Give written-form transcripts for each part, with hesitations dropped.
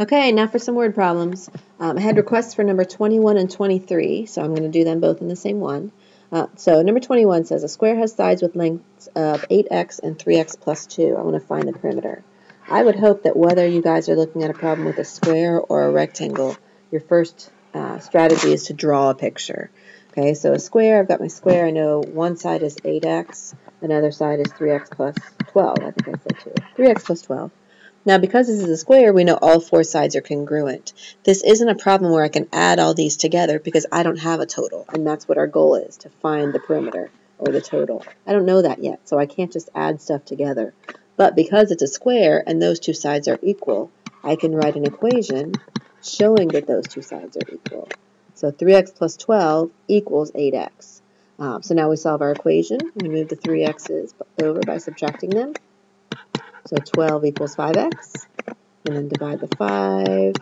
Okay, now for some word problems. I had requests for number 21 and 23, so I'm going to do them both in the same one. So number 21 says, a square has sides with lengths of 8x and 3x plus 2. I want to find the perimeter. I would hope that whether you guys are looking at a problem with a square or a rectangle, your first strategy is to draw a picture. Okay, so a square, I've got my square. I know one side is 8x, another side is 3x plus 12. I think I said 2. 3x plus 12. Now, because this is a square, we know all four sides are congruent. This isn't a problem where I can add all these together because I don't have a total, and that's what our goal is, to find the perimeter or the total. I don't know that yet, so I can't just add stuff together. But because it's a square and those two sides are equal, I can write an equation showing that those two sides are equal. So 3x plus 12 equals 8x. So now we solve our equation. We move the 3x's over by subtracting them. So 12 equals 5x, and then divide the 5,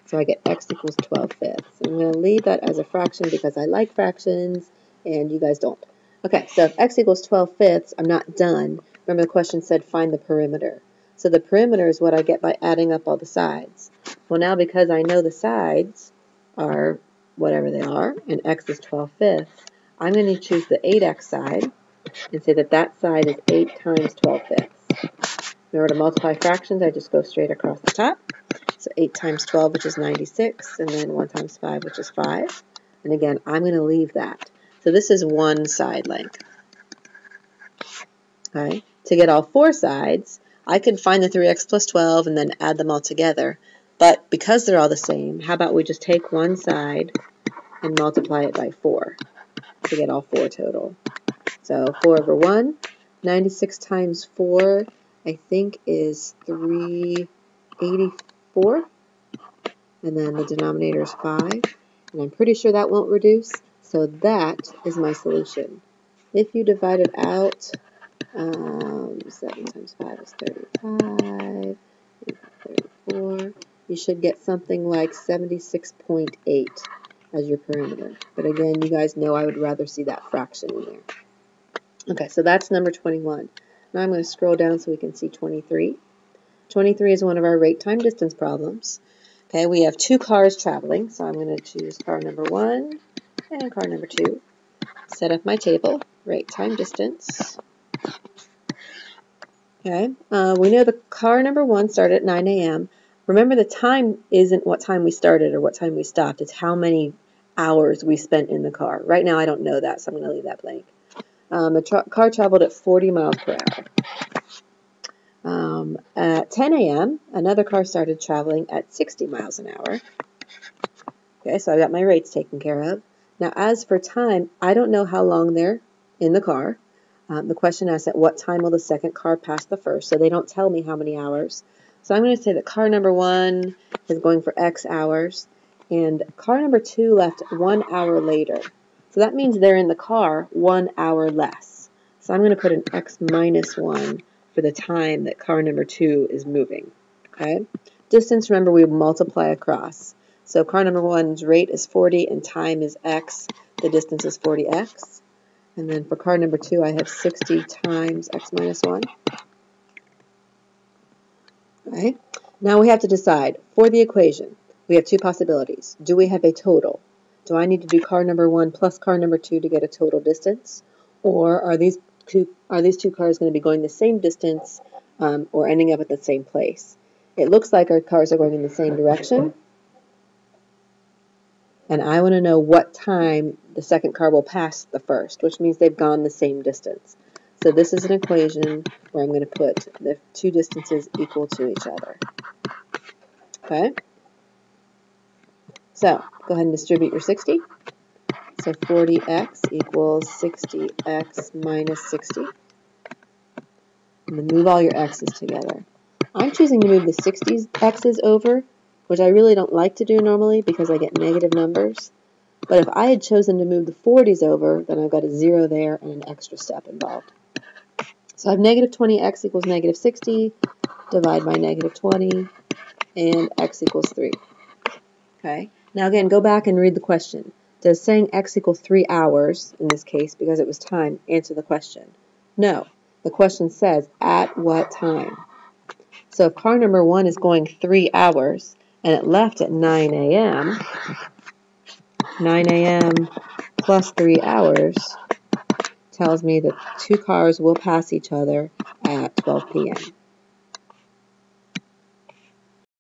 so I get x equals 12 fifths. I'm going to leave that as a fraction because I like fractions, and you guys don't. Okay, so if x equals 12 fifths, I'm not done. Remember the question said find the perimeter. So the perimeter is what I get by adding up all the sides. Well, now because I know the sides are whatever they are, and x is 12 fifths, I'm going to choose the 8x side and say that that side is 8 times 12 fifths. In order to multiply fractions, I just go straight across the top. So 8 times 12, which is 96, and then 1 times 5, which is 5. And again, I'm going to leave that. So this is one side length. Okay. To get all four sides, I could find the 3x plus 12 and then add them all together. But because they're all the same, how about we just take one side and multiply it by 4 to get all four total. So 4 over 1, 96 times 4, I think is 384. And then the denominator is 5. And I'm pretty sure that won't reduce. So that is my solution. If you divide it out, 7 times 5 is 35. 34. You should get something like 76.8 as your perimeter. But again, you guys know I would rather see that fraction in there. Okay, so that's number 21. Now I'm going to scroll down so we can see 23. 23 is one of our rate time distance problems. Okay, we have two cars traveling, so I'm going to choose car number 1 and car number 2. Set up my table, rate time distance. Okay, we know the car number 1 started at 9 a.m. Remember, the time isn't what time we started or what time we stopped. It's how many hours we spent in the car. Right now I don't know that, so I'm going to leave that blank. The car traveled at 40 miles per hour. At 10 a.m., another car started traveling at 60 miles an hour. Okay, so I got my rates taken care of. Now, as for time, I don't know how long they're in the car. The question asks at what time will the second car pass the first, so they don't tell me how many hours. So I'm going to say that car number 1 is going for X hours, and car number 2 left 1 hour later. So that means they're in the car 1 hour less. So I'm going to put an X minus 1 for the time that car number 2 is moving. Okay? Distance, remember, we multiply across. So car number 1's rate is 40 and time is X. The distance is 40X. And then for car number 2, I have 60 times X minus 1. Okay. Now we have to decide, for the equation, we have two possibilities. Do we have a total? Do I need to do car number 1 plus car number 2 to get a total distance? Or are these two cars going to be going the same distance or ending up at the same place? It looks like our cars are going in the same direction. And I want to know what time the second car will pass the first, which means they've gone the same distance. So this is an equation where I'm going to put the two distances equal to each other. Okay? So go ahead and distribute your 60. So 40x equals 60x minus 60. And then move all your x's together. I'm choosing to move the 60 x's over, which I really don't like to do normally because I get negative numbers. But if I had chosen to move the 40s over, then I've got a 0 there and an extra step involved. So I have negative 20x equals negative 60, divide by negative 20, and x equals 3. Okay. Now again, go back and read the question. Does saying x equals 3 hours, in this case, because it was time, answer the question? No. The question says, at what time? So if car number 1 is going 3 hours and it left at 9 a.m., 9 a.m. plus 3 hours tells me that 2 cars will pass each other at 12 p.m.